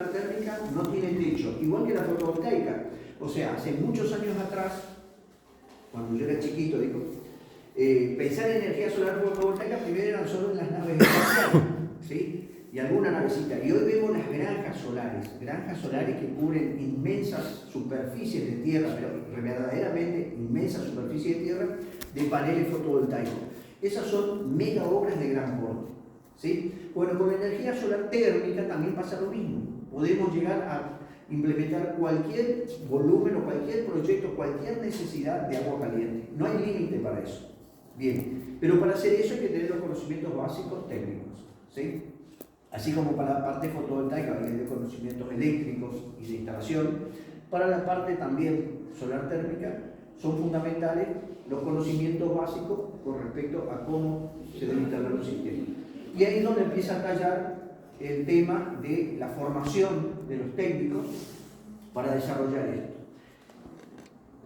térmica no tiene techo, igual que la fotovoltaica. O sea, hace muchos años atrás, cuando yo era chiquito, digo, pensar en energía solar fotovoltaica primero eran solo en las naves espaciales, ¿sí? Y alguna navecita. Y hoy vemos las granjas solares que cubren inmensas superficies de tierra, pero verdaderamente inmensas superficies de tierra, de paneles fotovoltaicos. Esas son mega obras de gran porte, ¿sí? Bueno, con la energía solar térmica también pasa lo mismo. Podemos llegar a implementar cualquier volumen o cualquier proyecto, cualquier necesidad de agua caliente. No hay límite para eso. Bien, pero para hacer eso hay que tener los conocimientos básicos técnicos, ¿sí? Así como para la parte fotovoltaica hay que tener conocimientos eléctricos y de instalación, para la parte también solar térmica son fundamentales los conocimientos básicos con respecto a cómo se deben instalar los sistemas. Y ahí es donde empieza a tallar el tema de la formación de los técnicos para desarrollar esto.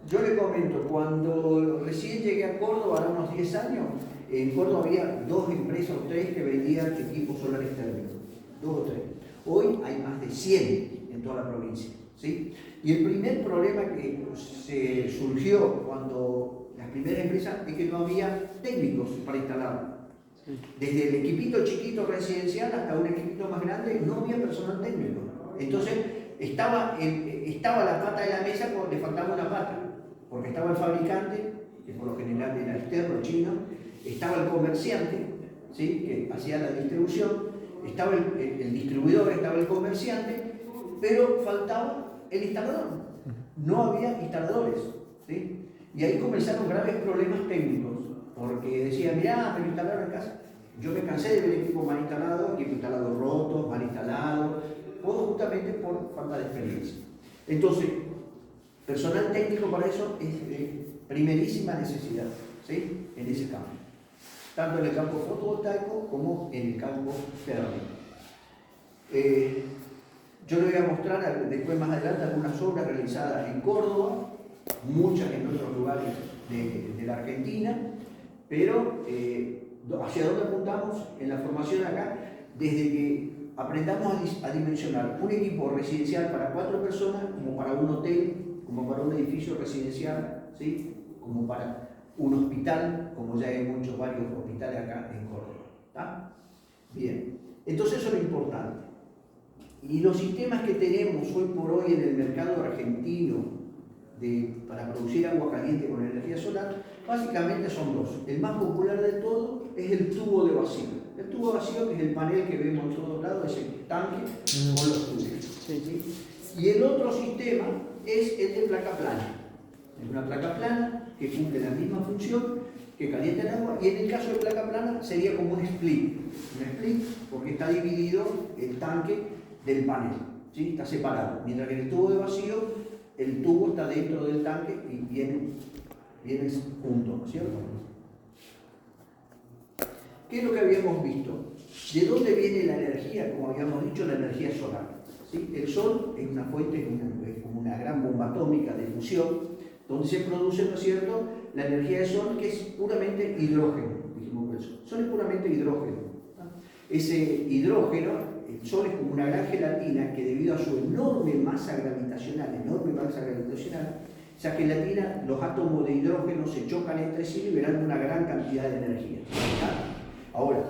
Yo le comento, cuando recién llegué a Córdoba, hace unos 10 años, en Córdoba había 2 empresas o 3 que vendían equipos solares térmicos, 2 o 3. Hoy hay más de 100 en toda la provincia, ¿sí? Y el primer problema que se surgió cuando las primeras empresas es que no había técnicos para instalarlo. Desde el equipito chiquito residencial hasta un equipito más grande no había personal técnico. Entonces estaba la pata de la mesa cuando le faltaba una pata, porque estaba el fabricante, que por lo general era externo, chino, estaba el comerciante, ¿sí?, que hacía la distribución, estaba el distribuidor, estaba el comerciante, pero faltaba el instalador. No había instaladores, ¿sí? Y ahí comenzaron graves problemas técnicos, porque decían, mirá, me lo instalaron en casa. Yo me cansé de ver equipo mal instalado, equipo instalado roto, mal instalado, todo justamente por falta de experiencia. Entonces, personal técnico para eso es de primerísima necesidad, ¿sí?, en ese campo, tanto en el campo fotovoltaico como en el campo térmico. Yo le voy a mostrar después más adelante algunas obras realizadas en Córdoba, muchas en otros lugares de la Argentina, pero ¿hacia dónde apuntamos en la formación acá? Desde que aprendamos a dimensionar un equipo residencial para 4 personas, como para un hotel, como para un edificio residencial, ¿sí?, como para un hospital, como ya hay varios hospitales acá en Córdoba, ¿está? Bien, entonces eso es lo importante. Y los sistemas que tenemos hoy por hoy en el mercado argentino para producir agua caliente con energía solar, básicamente son 2. El más popular de todo es el tubo de vacío. El tubo de vacío, que es el panel que vemos en todos lados, es el tanque con los tubos, ¿sí? Y el otro sistema es el de placa plana. Es una placa plana que cumple la misma función, que calienta el agua, y en el caso de placa plana sería como un split. Un split porque está dividido el tanque del panel, ¿sí?, está separado. Mientras que en el tubo de vacío, el tubo está dentro del tanque y vienen juntos, ¿cierto? ¿Qué es lo que habíamos visto? ¿De dónde viene la energía? Como habíamos dicho, la energía solar, ¿sí? El sol es una fuente, es como una gran bomba atómica de fusión, donde se produce, ¿no es cierto?, la energía del sol, que es puramente hidrógeno. Dijimos que el sol es puramente hidrógeno. Ese hidrógeno, el sol es como una gran gelatina que, debido a su enorme masa gravitacional, esa gelatina, los átomos de hidrógeno se chocan entre sí, liberando una gran cantidad de energía, ¿está? Ahora,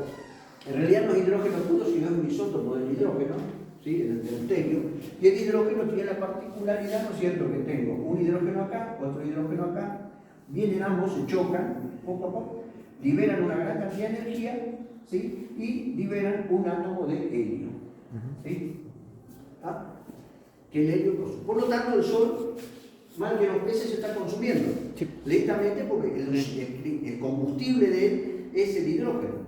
en realidad no es hidrógeno puro, sino es un isótopo del hidrógeno, ¿sí?, el deuterio, y el hidrógeno tiene la particularidad, ¿no es cierto?, que tengo un hidrógeno acá, otro hidrógeno acá, vienen ambos, se chocan, poco a poco, liberan una gran cantidad de energía, ¿sí?, y liberan un átomo de helio, ¿sí?, ¿ah?, que el helio produce. Por lo tanto, el sol, mal que los peces, se está consumiendo, sí, lentamente, porque el combustible de él es el hidrógeno.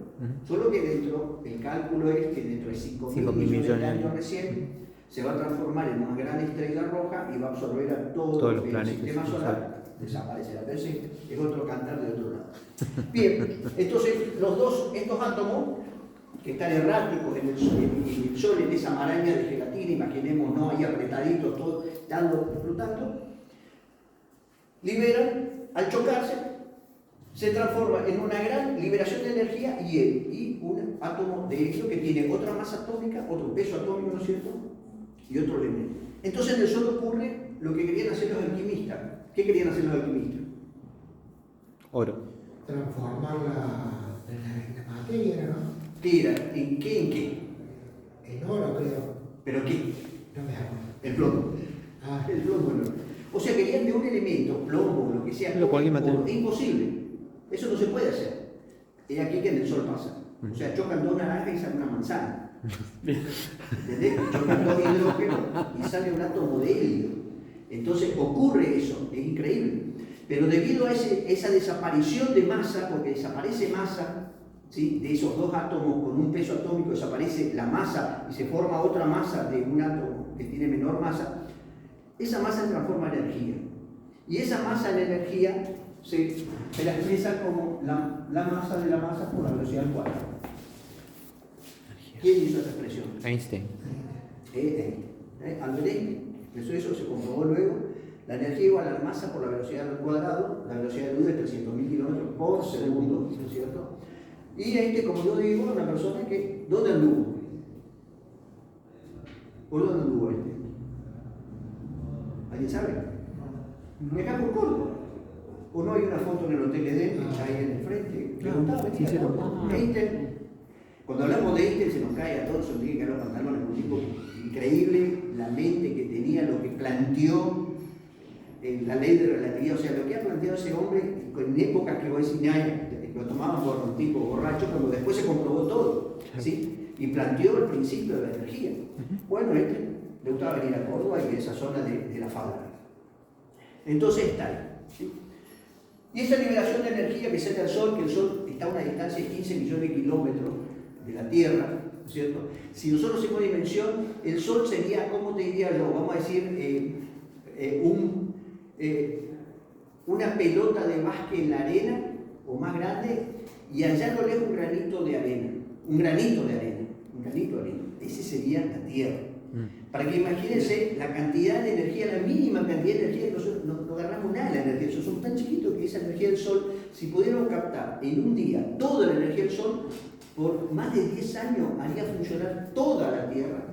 Solo que el cálculo es que dentro de 5.000 millones de años recién se va a transformar en una gran estrella roja y va a absorber a todo el sistema solar, desaparecerá. Pero ese es otro cantar de otro lado. Bien, entonces estos átomos que están erráticos en el sol, en esa maraña de gelatina, imaginemos, ¿no?, ahí apretaditos, todo flotando, liberan, al chocarse, se transforma en una gran liberación de energía y un átomo de helio que tiene otra masa atómica, otro peso atómico, ¿no es cierto?, y otro elemento. Entonces en el Sol ocurre lo que querían hacer los alquimistas. ¿Qué querían hacer los alquimistas? Oro. Transformar la materia, ¿no? ¿Qué era? ¿En qué? ¿En qué? En oro, creo. ¿Pero qué? No me acuerdo. El plomo. Ah, El plomo no. O sea, querían de un elemento, plomo, lo que sea, Cualquier material. es imposible. Eso no se puede hacer. Es aquí que en el Sol pasa. O sea, chocan dos naranjas y sale una manzana. ¿Entendés? Chocan dos hidrógenos y sale un átomo de helio. Entonces ocurre eso, es increíble. Pero debido a esa desaparición de masa, porque desaparece masa, ¿sí? De esos dos átomos con un peso atómico, desaparece la masa y se forma otra masa de un átomo que tiene menor masa, esa masa se transforma en energía. Y esa masa en energía se la expresa como la masa de la masa por la velocidad al cuadrado. ¿Quién hizo esa expresión? Einstein. Albert Einstein. Eso se comprobó luego. La energía igual a la masa por la velocidad al cuadrado, la velocidad de luz es 300.000 kilómetros por segundo, ¿no es cierto? Y Einstein, como yo digo, es una persona que, ¿dónde anduvo? ¿Por dónde anduvo Einstein? ¿Alguien sabe? Y acá por Córdoba. ¿O no hay una foto en el hotel Edén, ahí en el frente? Preguntaba, Einstein. Cuando hablamos de Einstein se nos cae a todos, se nos tiene que caer los pantalones, un tipo increíble, la mente que tenía, lo que planteó, la ley de relatividad, o sea, lo que ha planteado ese hombre en épocas que voy a decir, lo tomaban por un tipo borracho, cuando después se comprobó todo, ¿sí? Y planteó el principio de la energía. Bueno, le gustaba venir a Córdoba y a esa zona de la Fabra. Entonces está ahí, ¿sí? Y esa liberación de energía que sale al Sol, que el Sol está a una distancia de 15 millones de kilómetros de la Tierra, ¿no es cierto? Si nosotros hacemos dimensión, el Sol sería, ¿cómo te diría yo? Vamos a decir, una pelota de básquet en la arena, o más grande, y allá a lo lejos un granito de arena. Ese sería la Tierra. Para que imagínense la cantidad de energía, la mínima cantidad de energía, que nosotros no agarramos nada de la energía del Sol, son tan chiquitos que esa energía del Sol, si pudiéramos captar en un día toda la energía del Sol, por más de 10 años haría funcionar toda la Tierra,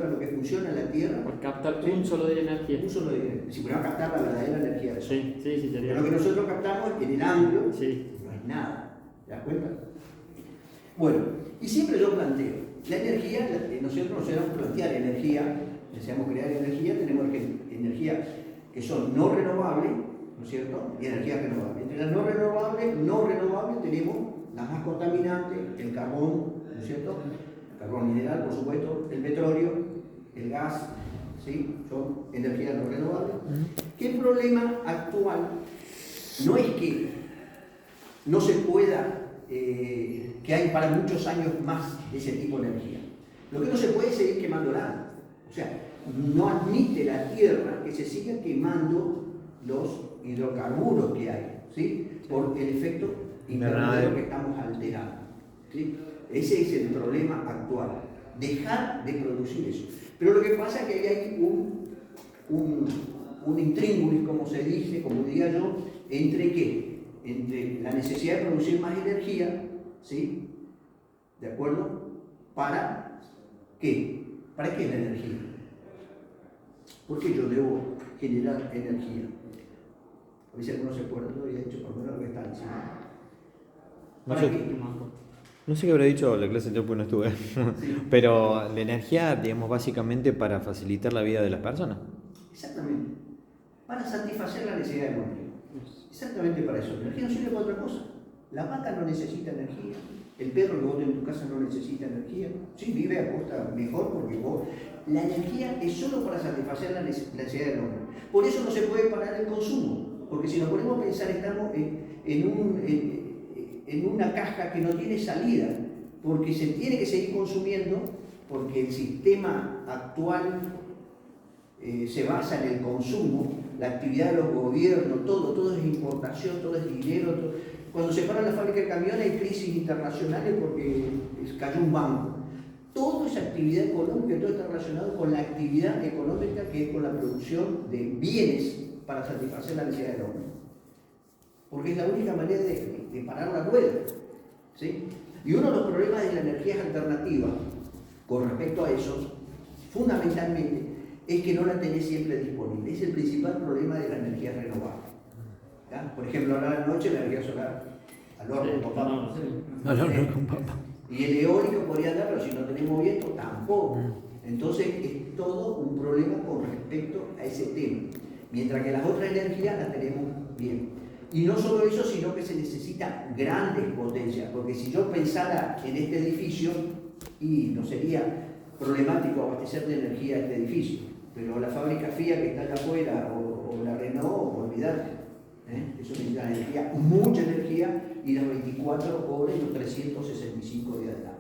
lo que funciona en la Tierra. Por captar ¿sí? un solo día de energía. Un solo día. Si pudiéramos captar la verdadera energía del Sol. Sí, sería. Pero lo que nosotros captamos en el ángulo Sí. no es nada. ¿Te das cuenta? Bueno, y siempre yo planteo, la energía, nosotros nos debemos plantear energía, deseamos crear energía, tenemos energía que son no renovables, ¿no es cierto? Y energías renovables. Entre las no renovables tenemos las más contaminantes, el carbón, ¿no es cierto? El carbón mineral, por supuesto, el petróleo, el gas, ¿sí? Son energías no renovables. ¿Qué problema actual? No es que no se pueda, que hay para muchos años más ese tipo de energía. Lo que no se puede es seguir quemándola. O sea, no admite la Tierra que se siga quemando los hidrocarburos que hay, ¿sí? Por el efecto invernadero que estamos alterando, ¿sí? Ese es el problema actual. Dejar de producir eso. Pero lo que pasa es que hay un intríngulis, como se dice, como diría yo, entre qué? Entre la necesidad de producir más energía, ¿sí? ¿De acuerdo? ¿Para qué? ¿Para qué es la energía? ¿Por qué yo debo generar energía? A veces algunos se acuerdan, ¿no? Y de hecho, por lo menos lo que está encima. ¿Para qué? No sé qué habrá dicho la clase anterior, porque no estuve. Sí. Pero la energía, digamos, básicamente para facilitar la vida de las personas. Exactamente. Para satisfacer la necesidad del hombre. Exactamente para eso. La energía no sirve para otra cosa. La vaca no necesita energía. El perro que vos tenés en tu casa no necesita energía. Sí, vive a costa mejor porque vos... La energía es solo para satisfacer la necesidad del hombre. Por eso no se puede parar el consumo. Porque si nos ponemos a pensar, estamos en una caja que no tiene salida. Porque se tiene que seguir consumiendo, porque el sistema actual se basa en el consumo, la actividad de los gobiernos, todo es importación, todo es dinero. Todo. Cuando se para la fábrica de camiones hay crisis internacionales porque cayó un banco. Toda esa actividad económica, todo está relacionado con la actividad económica que es con la producción de bienes para satisfacer la necesidad del hombre. Porque es la única manera de parar la rueda, ¿sí? Y uno de los problemas de las energías alternativas con respecto a eso fundamentalmente, es que no la tenés siempre disponible. Es el principal problema de la energía renovable. ¿Ya? Por ejemplo, ahora a la noche la energía solar al horno con papa. No, con papa. Y el eólico podría andar, pero si no tenemos viento, tampoco. Entonces es todo un problema con respecto a ese tema. Mientras que las otras energías las tenemos bien. Y no solo eso, sino que se necesitan grandes potencias, porque si yo pensara en este edificio, y no sería problemático abastecer de energía este edificio, pero la fábrica Fiat que está allá afuera, o la Renault, olvidate. Eso necesita energía, mucha energía, y las 24 horas y los 365 días del año.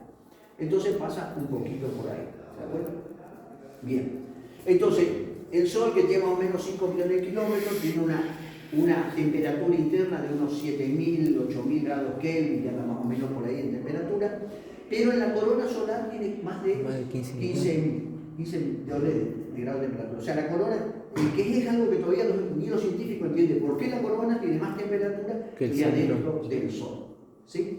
Entonces pasa un poquito por ahí. ¿De acuerdo? Bien. Entonces, el Sol, que tiene más o menos 5 millones de kilómetros, tiene una temperatura interna de unos 7.000, 8.000 grados Kelvin, ya anda más o menos por ahí en temperatura, pero en la corona solar tiene más de 15 millones de grados de temperatura. O sea, la corona, que es algo que todavía ni los científicos entienden, por qué la corona tiene más temperatura que adentro del Sol. ¿Sí?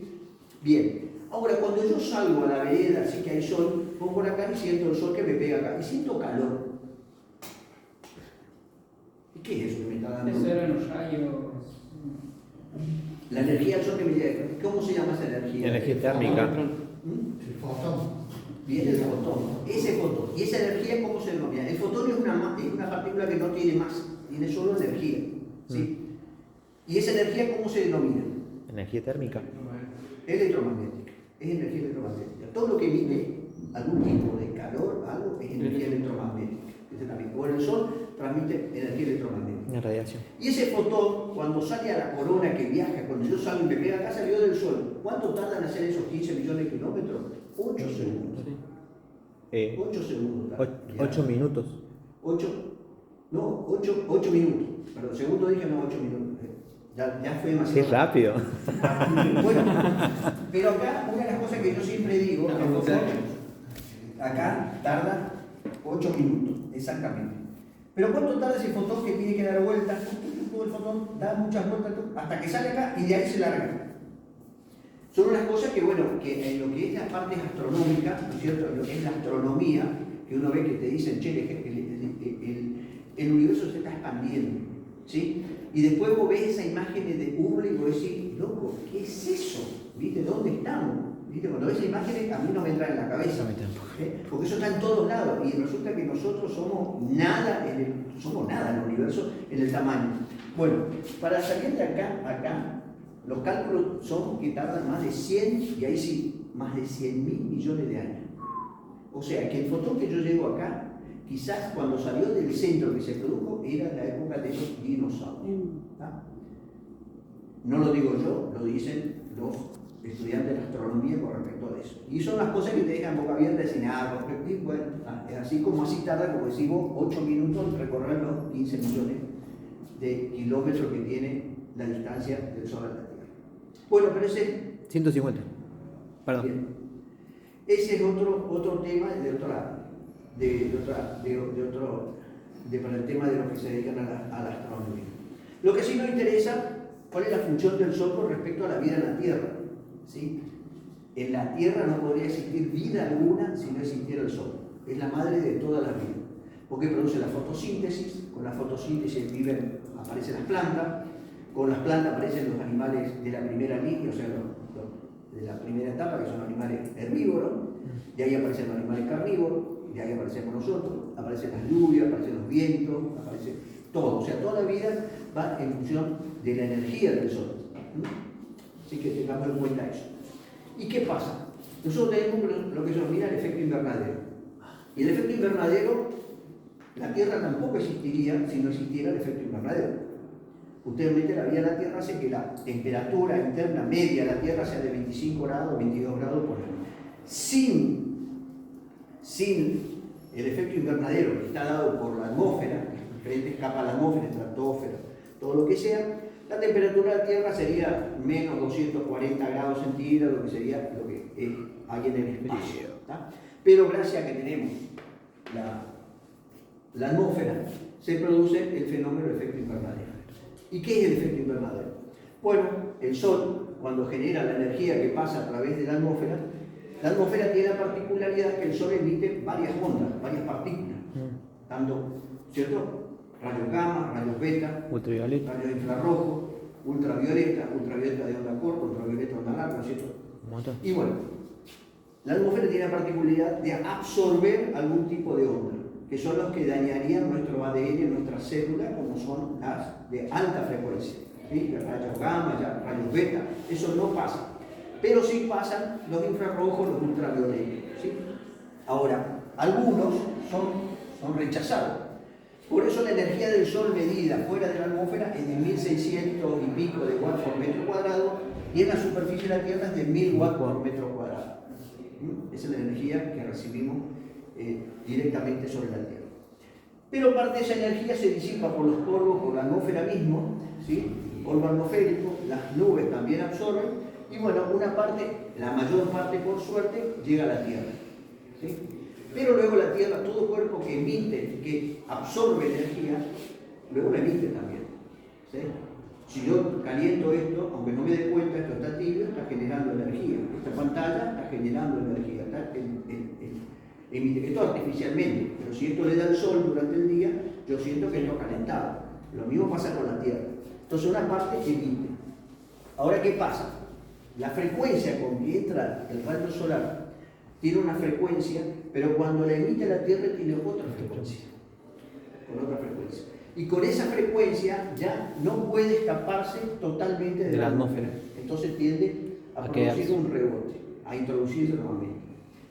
Bien. Ahora, cuando yo salgo a la vereda, así que hay sol, pongo por acá y siento el sol que me pega acá, y siento calor. ¿Y qué es eso que me está dando? Eso eran los rayos. La energía del sol que me llega. ¿Cómo se llama esa energía? Energía térmica. El fotón. Bien, el fotón. Ese fotón. ¿Y esa energía cómo se denomina? El fotón es una partícula que no tiene masa, tiene solo energía. ¿Sí? ¿Y esa energía cómo se denomina? Energía térmica. Electromagnética. Es energía electromagnética. Todo lo que emite algún tipo de calor, algo, es energía electromagnética. Bueno, el Sol transmite energía electromagnética. Una radiación. Y ese fotón, cuando sale a la corona que viaja, cuando yo salgo y me pega acá, salió del Sol. ¿Cuánto tardan en hacer esos 15 millones de kilómetros? 8 segundos. 8 segundos. 8 minutos. 8 minutos. Perdón, segundo dije no 8 minutos. Ya fue demasiado. Qué rápido. Bueno, pero acá una de las cosas que yo siempre digo, que el fotón, acá tarda 8 minutos, exactamente. Pero ¿cuánto tarda ese fotón que tiene que dar vueltas? Todo el fotón da muchas vueltas hasta que sale acá y de ahí se larga. Son unas cosas que, bueno, que en lo que es la parte astronómica, ¿no es cierto? En lo que es la astronomía, que uno ve que te dicen, che, el universo se está expandiendo, ¿sí? Y después vos ves esa imagen de Hubble y vos decís, loco, ¿qué es eso? ¿Viste? ¿Dónde estamos? ¿Viste? Cuando ves esa imagen a mí no me entra en la cabeza, porque eso está en todos lados y resulta que nosotros somos nada en el universo en el tamaño. Bueno, para salir de acá, los cálculos son que tardan más de 100, y ahí sí, más de 100.000 millones de años. O sea, que el fotón que yo llevo acá, quizás cuando salió del centro que se produjo, era la época de los dinosaurios. ¿Tá? No lo digo yo, lo dicen los estudiantes de astronomía con respecto a eso. Y son las cosas que te dejan boca abierta y decir, bueno, es así como así tarda, como decimos, 8 minutos en recorrer los 15 millones de kilómetros que tiene la distancia del Sol a la Tierra. Bueno, pero ese... 150. Perdón. Bien. Ese es otro tema para el tema de los que se dedican a la astronomía. Lo que sí nos interesa, ¿cuál es la función del Sol con respecto a la vida en la Tierra? ¿Sí? En la Tierra no podría existir vida alguna si no existiera el Sol. Es la madre de todas las vidas. Porque produce la fotosíntesis, con la fotosíntesis aparecen las plantas, con las plantas aparecen los animales de la primera línea, o sea, de la primera etapa, que son animales herbívoros, de ahí aparecen los animales carnívoros, de ahí aparecemos nosotros, aparecen las lluvias, aparecen los vientos, aparece todo. O sea, toda la vida va en función de la energía del Sol. Así que tengamos en cuenta eso. ¿Y qué pasa? Nosotros tenemos lo que se denomina el efecto invernadero. Y el efecto invernadero, la Tierra tampoco existiría si no existiera el efecto invernadero. Ustedes la vida en la Tierra hace que la temperatura interna media de la Tierra sea de 25 grados, 22 grados por año. Sin el efecto invernadero que está dado por la atmósfera, diferentes capas de la atmósfera, estratosfera, todo lo que sea, la temperatura de la Tierra sería menos 240 grados centígrados, lo que sería lo que hay en el espacio. ¿Tá? Pero gracias a que tenemos la atmósfera, se produce el fenómeno del efecto invernadero. ¿Y qué es el efecto invernadero? Bueno, el Sol, cuando genera la energía que pasa a través de la atmósfera, La atmósfera tiene la particularidad que el Sol emite varias ondas, varias partículas, tanto, ¿cierto? Rayos gamma, rayos beta, Ultravioleta. rayos infrarrojos, ultravioleta, ultravioleta de onda corta, ultravioleta de onda larga, ¿cierto? Un montón. Y bueno, la atmósfera tiene la particularidad de absorber algún tipo de onda, que son los que dañarían nuestro ADN, nuestras células, como son las de alta frecuencia, ¿sí? Rayos gamma, rayos beta, eso no pasa. Pero sí pasan los infrarrojos, los ultravioletas, ¿sí? Ahora, algunos son rechazados. Por eso la energía del Sol medida fuera de la atmósfera es de 1600 y pico de watts por metro cuadrado y en la superficie de la Tierra es de 1000 watts por metro cuadrado. Esa es la energía que recibimos directamente sobre la Tierra. Pero parte de esa energía se disipa por los polvos, por la atmósfera mismo, ¿sí? Polvo atmosférico, las nubes también absorben y bueno, una parte, la mayor parte por suerte, llega a la Tierra, ¿sí? Pero luego la Tierra, todo cuerpo que emite, que absorbe energía, luego la emite también, ¿sí? Si yo caliento esto, aunque no me dé cuenta, esto está tibio, está generando energía. Esta pantalla está generando energía, emite esto artificialmente, pero si esto le da el sol durante el día, yo siento que esto calentado. Lo mismo pasa con la Tierra. Entonces una parte emite. Ahora, ¿qué pasa? La frecuencia con que entra el rayo solar tiene una frecuencia, pero cuando la emite la Tierra tiene otra frecuencia. Con otra frecuencia. Y con esa frecuencia ya no puede escaparse totalmente de la atmósfera. Entonces tiende a producir un rebote, a introducirse nuevamente.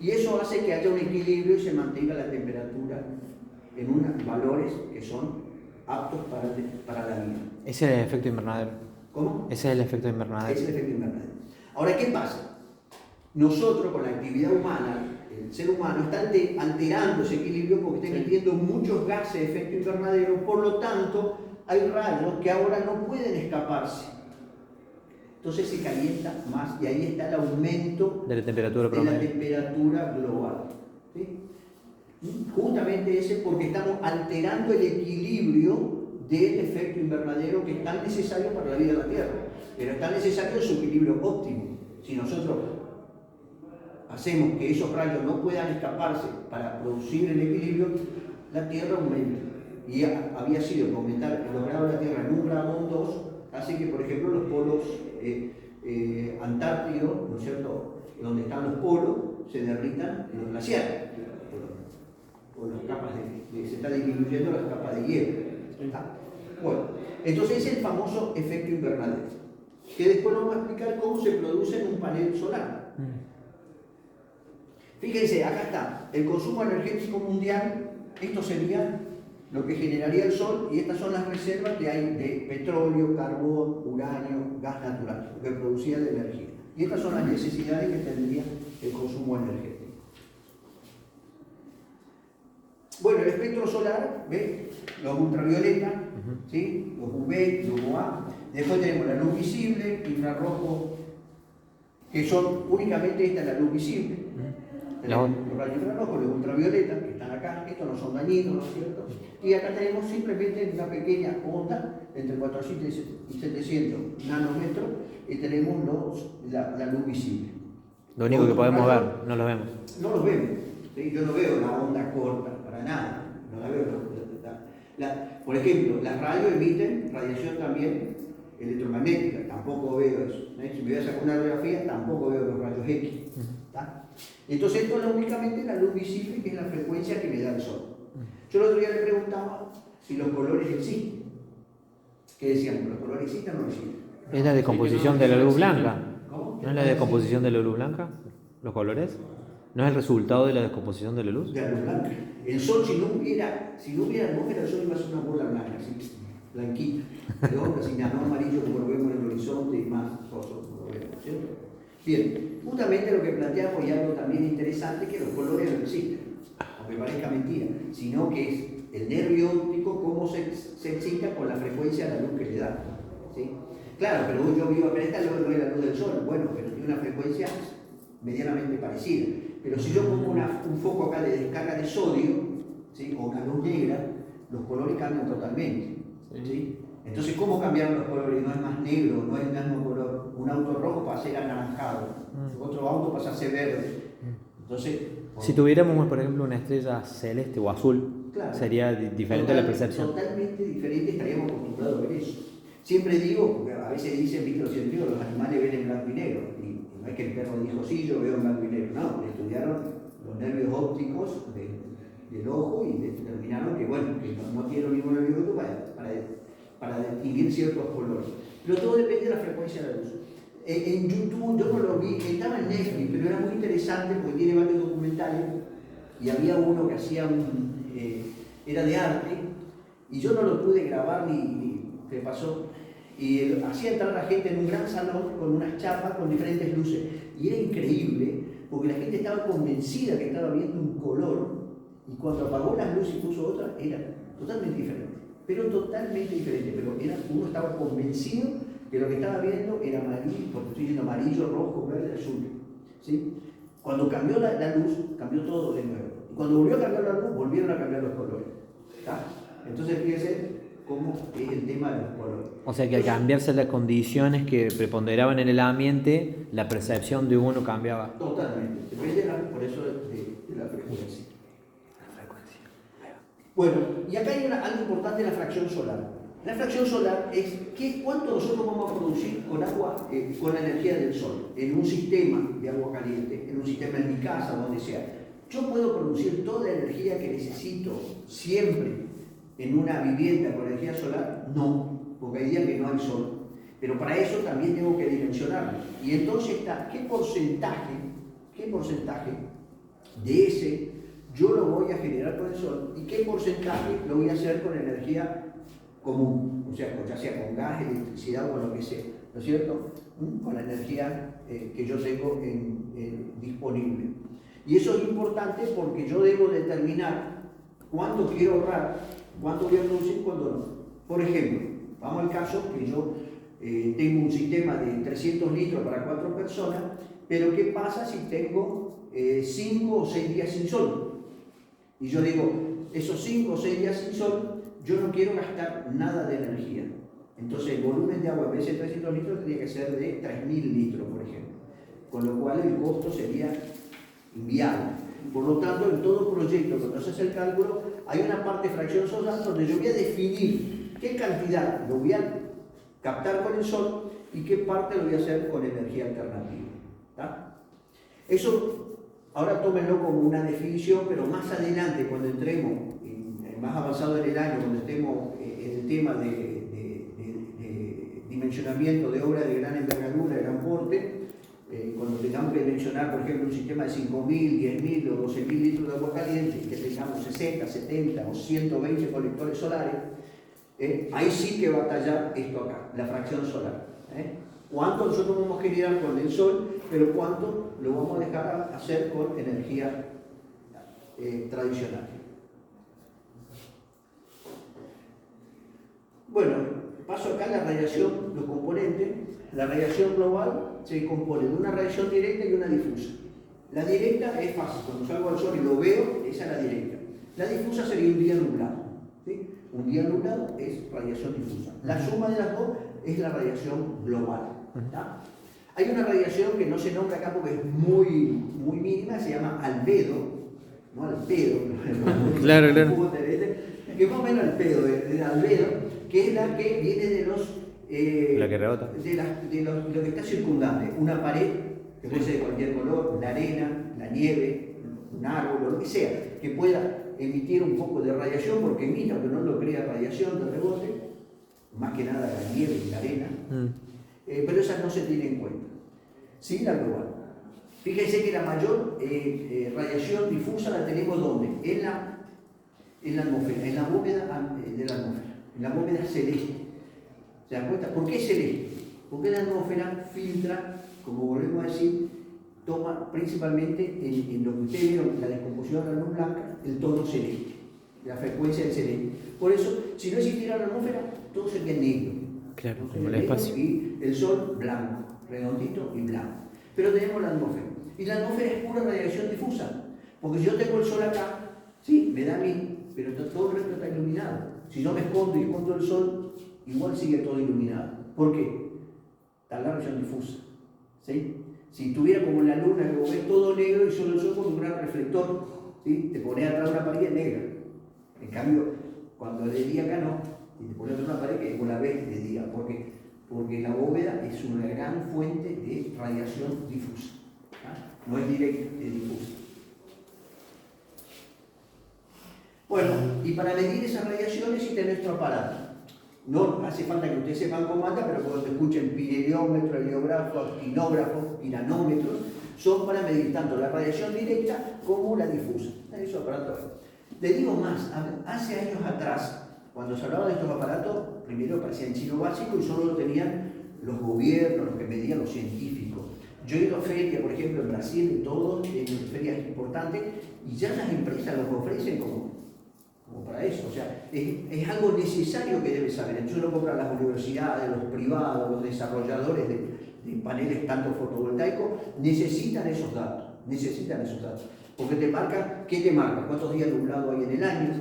Y eso hace que haya un equilibrio y se mantenga la temperatura en unos valores que son aptos para la vida. Ese es el efecto invernadero. ¿Cómo? Ese es el efecto invernadero. Ese es el efecto invernadero. Ahora, ¿qué pasa? Nosotros con la actividad humana, el ser humano está alterando ese equilibrio porque está emitiendo muchos gases de efecto invernadero, por lo tanto hay rayos que ahora no pueden escaparse. Entonces se calienta más y ahí está el aumento de la temperatura global. ¿Sí? Justamente ese porque estamos alterando el equilibrio del efecto invernadero que es tan necesario para la vida de la Tierra. Pero es tan necesario su equilibrio óptimo. Si nosotros hacemos que esos rayos no puedan escaparse para producir el equilibrio, la Tierra aumenta. Y había sido aumentar los grados de la Tierra en 1 grado o 2, así que, por ejemplo, los polos antártidos, ¿no es cierto?, donde están los polos, se derritan en los glaciares, o las capas se está disminuyendo las capas de hielo. Bueno, entonces es el famoso efecto invernadero, que después nos va a explicar cómo se produce en un panel solar. Fíjense, acá está, el consumo energético mundial, esto sería lo que generaría el Sol, y estas son las reservas que hay de petróleo, carbón, uranio, gas natural, lo que producía de energía. Y estas son las necesidades que tendría el consumo energético. Bueno, el espectro solar, ¿ves? Los ultravioleta, ¿sí? Los UV, los UA. Después tenemos la luz visible, infrarrojo, que son únicamente esta es la luz visible. Tenemos los rayos infrarrojos, los ultravioleta, que están acá, estos no son dañinos, ¿no es cierto? Y acá tenemos simplemente una pequeña onda entre 400 y 700 nanómetros y tenemos la luz visible. Lo único que podemos ver, no lo vemos. No lo vemos, ¿sí? Yo no veo la onda corta, para nada, no la veo. Por ejemplo, las radios emiten radiación también electromagnética, tampoco veo eso. Si me voy a sacar una radiografía, tampoco veo los rayos X. Entonces esto es únicamente la luz visible, que es la frecuencia que me da el Sol. Yo el otro día le preguntaba si los colores existen. ¿Qué decíamos? ¿Los colores existen o no existen? ¿Es la decomposición de la luz blanca? ¿Cómo? ¿No es la decomposición de la luz blanca? ¿Los colores? ¿No es el resultado de la descomposición de la luz? De la luz blanca. El Sol, si no hubiera atmósfera, el Sol iba a ser una bola blanca, así, blanquita, redonda, sin nada, no amarillo como lo vemos en el horizonte y más roso como lo vemos, ¿cierto? Bien, justamente lo que planteamos y algo también interesante es que los colores no existen, aunque parezca mentira, sino que es el nervio óptico cómo se excita con la frecuencia de la luz que le da. ¿Sí? Claro, pero yo vivo acá, esta no es la luz del Sol, bueno, pero tiene una frecuencia medianamente parecida. Pero si yo pongo un foco acá de descarga de sodio, ¿sí?, o una luz negra, los colores cambian totalmente. ¿Sí? Entonces, ¿cómo cambiaron los colores? No es más negro, no es el mismo color. Un auto rojo pasa a ser anaranjado, otro auto pasa a ser verde. Entonces, Si tuviéramos, por ejemplo, una estrella celeste o azul, claro, sería diferente la percepción. Totalmente diferente, estaríamos acostumbrados a ver eso. Siempre digo, porque a veces dicen, viste, los científicos, los animales ven en blanco y negro. Y no es que el perro dijo, sí, yo veo en blanco y negro. No, estudiaron los nervios ópticos del ojo y determinaron que, bueno, que no tiene lo mismo nervio óptico para distinguir ciertos colores. Pero todo depende de la frecuencia de la luz. En YouTube, yo no lo vi, estaba en Netflix, pero era muy interesante porque tiene varios documentales y había uno que hacía era de arte y yo no lo pude grabar ni ¿qué pasó? Y hacía entrar a la gente en un gran salón con unas chapas con diferentes luces y era increíble porque la gente estaba convencida que estaba viendo un color y cuando apagó las luces y puso otra era totalmente diferente, pero totalmente diferente, pero uno estaba convencido que lo que estaba viendo era amarillo, porque estoy diciendo amarillo, rojo, verde, azul, ¿sí? Cuando cambió la luz, cambió todo de nuevo. Y cuando volvió a cambiar la luz, volvieron a cambiar los colores. ¿Está? Entonces fíjense cómo es el tema de los colores. O sea que al cambiarse las condiciones que preponderaban en el ambiente, la percepción de uno cambiaba. Totalmente. Depende por eso de la frecuencia. Bueno, y acá hay algo importante, la fracción solar. La fracción solar es cuánto nosotros vamos a producir con agua, con la energía del sol, en un sistema de agua caliente, en un sistema en mi casa, donde sea. Yo puedo producir toda la energía que necesito siempre en una vivienda con energía solar, no, porque hay días que no hay sol. Pero para eso también tengo que dimensionarlo. Y entonces está, ¿qué porcentaje de ese yo lo voy a generar con el sol y qué porcentaje lo voy a hacer con energía común, o sea, ya sea con gas, electricidad o lo que sea, ¿no es cierto? Con la energía que yo tengo disponible. Y eso es importante porque yo debo determinar cuánto quiero ahorrar, cuánto voy a producir, cuánto no. Por ejemplo, vamos al caso que yo tengo un sistema de 300 litros para 4 personas, pero ¿qué pasa si tengo 5 o 6 días sin sol? Y yo digo, esos 5 o 6 días sin sol, yo no quiero gastar nada de energía. Entonces el volumen de agua en vez de 300 litros tendría que ser de 3.000 litros, por ejemplo. Con lo cual el costo sería inviable. Por lo tanto, en todo proyecto, cuando se hace el cálculo, hay una parte de fracción solar donde yo voy a definir qué cantidad lo voy a captar con el sol y qué parte lo voy a hacer con energía alternativa. ¿Está? Eso ahora tómenlo como una definición, pero más adelante, cuando entremos más avanzado en el año, cuando estemos en el tema de dimensionamiento de obras de gran envergadura, de gran porte, cuando tengamos que dimensionar, por ejemplo, un sistema de 5.000, 10.000 o 12.000 litros de agua caliente, que tengamos 60, 70 o 120 colectores solares, ahí sí que va a tallar esto acá, la fracción solar. ¿Cuánto nosotros vamos a generar con el sol, pero cuánto lo vamos a dejar hacer con energía tradicional? Bueno, paso acá a la radiación, los componentes. La radiación global se compone de una radiación directa y una difusa. La directa es fácil, cuando salgo al sol y lo veo, esa es la directa. La difusa sería un día nublado. ¿Sí? Un día nublado es radiación difusa. La suma de las dos es la radiación global. ¿Tá? Hay una radiación que no se nombra acá porque es muy mínima, se llama albedo, no albedo, claro. Que es más o menos el pedo del albedo, que es la que viene de los la que rebota. de lo que está circundante, una pared que puede ser de cualquier color, la arena, la nieve, un árbol, lo que sea, que pueda emitir un poco de radiación, porque emite, aunque no lo crea radiación de rebote, más que nada la nieve y la arena, pero esa no se tiene en cuenta. Sí, la global. Fíjense que la mayor radiación difusa la tenemos ¿dónde? En la atmósfera, en la bóveda de la atmósfera, en la bóveda celeste. ¿Se dan cuenta? ¿Por qué celeste? Porque la atmósfera filtra, como volvemos a decir, toma principalmente en lo que ustedes vieron, la descomposición de la luz blanca, el tono celeste, la frecuencia del celeste. Por eso, si no existiera la atmósfera, todo sería negro. Claro, como el espacio. Y el sol blanco, redondito y blanco. Pero tenemos la atmósfera. Y la atmósfera es pura radiación difusa. Porque si yo tengo el sol acá, sí, me da a mí, pero todo el resto está iluminado. Si yo me escondo y escondo el sol, igual sigue todo iluminado. ¿Por qué? Está la radiación difusa. ¿Sí? Si tuviera como la luna, que vos ves todo negro y solo el sol con un gran reflector, ¿sí? Te pones atrás de una pared negra. En cambio, cuando es de día acá no, y te pones atrás de una pared que vos la ves de día, porque la bóveda es una gran fuente de radiación difusa. No es directa, es difusa. Bueno, y para medir esas radiaciones sí tenés nuestro aparato. No hace falta que ustedes sepan cómo anda, pero cuando escuchen pirheliómetro, heliógrafo, actinógrafo, piranómetro, son para medir tanto la radiación directa como la difusa. Eso aparato. Le digo más, hace años atrás, cuando se hablaba de estos aparatos, primero parecían chino básico y solo lo tenían los gobiernos, los que medían los científicos. Yo he ido a ferias, por ejemplo, en Brasil, en todo, en ferias importantes, y ya las empresas los ofrecen como para eso, o sea, es algo necesario que debe saber. Entonces lo compran las universidades, los privados, los desarrolladores de paneles tanto fotovoltaicos, necesitan esos datos, porque te marca, ¿qué te marca? ¿Cuántos días nublado hay en el año?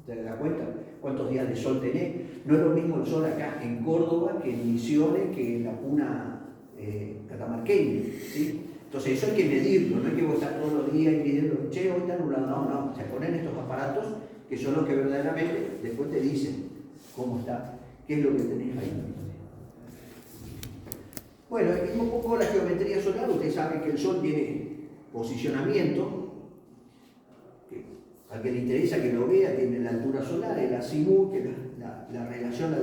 ¿Te das cuenta? ¿Cuántos días de sol tenés? No es lo mismo el sol acá en Córdoba que en Misiones, que en la puna catamarqueña, ¿sí? Entonces eso hay que medirlo, no es que vos estás todos los días midiendo, che, hoy está nublado, no, se ponen estos aparatos que son los que verdaderamente después te dicen cómo está, qué es lo que tenés ahí. Bueno, es un poco la geometría solar. Ustedes saben que el Sol tiene posicionamiento, que al que le interesa que lo vea, tiene la altura solar, el azimut, que es la relación,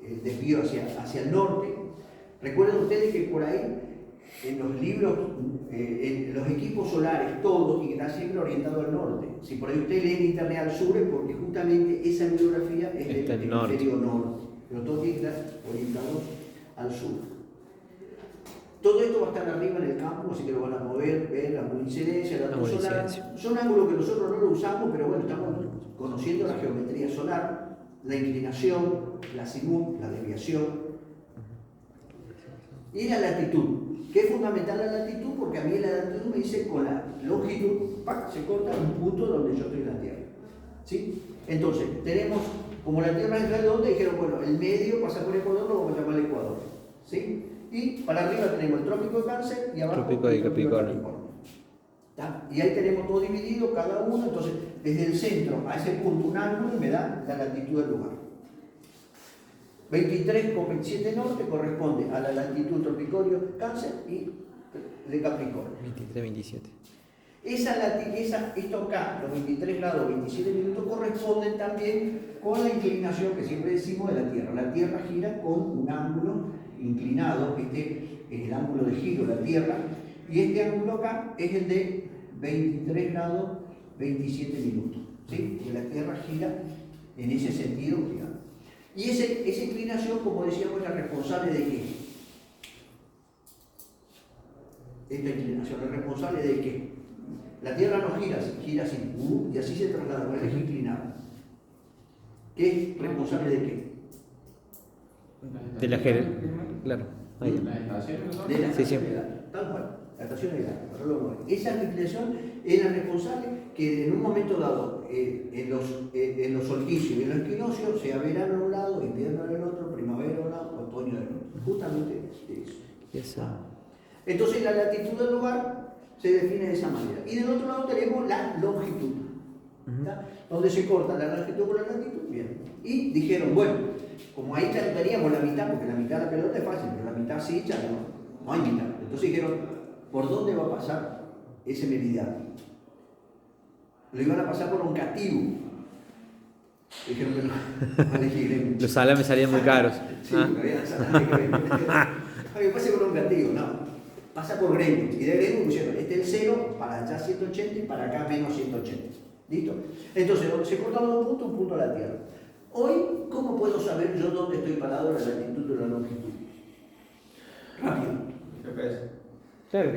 el desvío hacia el norte. Recuerden ustedes que por ahí, en los libros, en los equipos solares, todos, y está siempre orientado al norte. Si por ahí usted lee en internet al sur, es porque justamente esa bibliografía es del hemisferio norte. Pero todos están orientados al sur. Todo esto va a estar arriba en el campo, así que lo van a poder ver, la incidencia, el ángulo solar. Son ángulos que nosotros no lo usamos, pero bueno, estamos conociendo la geometría solar, la inclinación, la azimut, la desviación y la latitud, que es fundamental la latitud, porque a mí la latitud me dice con la longitud, ¡pac!, se corta un punto donde yo estoy en la Tierra. ¿Sí? Entonces, tenemos, como la Tierra es redonda, dijeron, bueno, el medio pasa por el Ecuador, lo vamos a llamar el Ecuador. ¿Sí? Y para arriba tenemos el trópico de Cáncer y abajo Trópico de Capricornio. Y ahí tenemos todo dividido, cada uno, entonces desde el centro a ese punto un ángulo me da la latitud del lugar. 23,27 norte corresponde a la latitud tropicorio Cáncer y de Capricornio. 23-27. Esto acá, los 23 grados 27 minutos, corresponden también con la inclinación que siempre decimos de la Tierra. La Tierra gira con un ángulo inclinado, este es el ángulo de giro de la Tierra, y este ángulo acá es el de 23 grados 27 minutos. ¿Sí? Porque la Tierra gira en ese sentido, digamos. Y esa inclinación, como decíamos, es la responsable de qué. Esta inclinación es responsable de qué. La Tierra no gira así, y así se traslada, porque es inclinada. ¿Qué es responsable de qué? De la claro. Ahí. De la estación de edad, tal cual, la estación de edad. Esa inclinación es la responsable que en un momento dado, en los solsticios y en los equinoccios, sea verano en un lado, invierno en el otro, primavera en un lado, otoño en el otro. Justamente eso. Entonces la latitud del lugar se define de esa manera. Y del otro lado tenemos la longitud, donde se corta la longitud con la latitud. Bien. Y dijeron, bueno, como ahí teníamos la mitad, porque la mitad de la pelota es fácil, pero la mitad sí, ya no hay mitad. Entonces dijeron, ¿por dónde va a pasar ese meridiano? Lo iban a pasar por un cativo. Dijeron que no. Los salames salían muy caros. Sí, había salames que pase por un cativo, no. Pasa por Greenwich. Y de Greenwich pusieron, este es el 0, para allá 180 y para acá menos 180. ¿Listo? Entonces, donde se cortan dos puntos, un punto a la Tierra. Hoy, ¿cómo puedo saber yo dónde estoy parado en la latitud o la longitud? Rápido. Claro.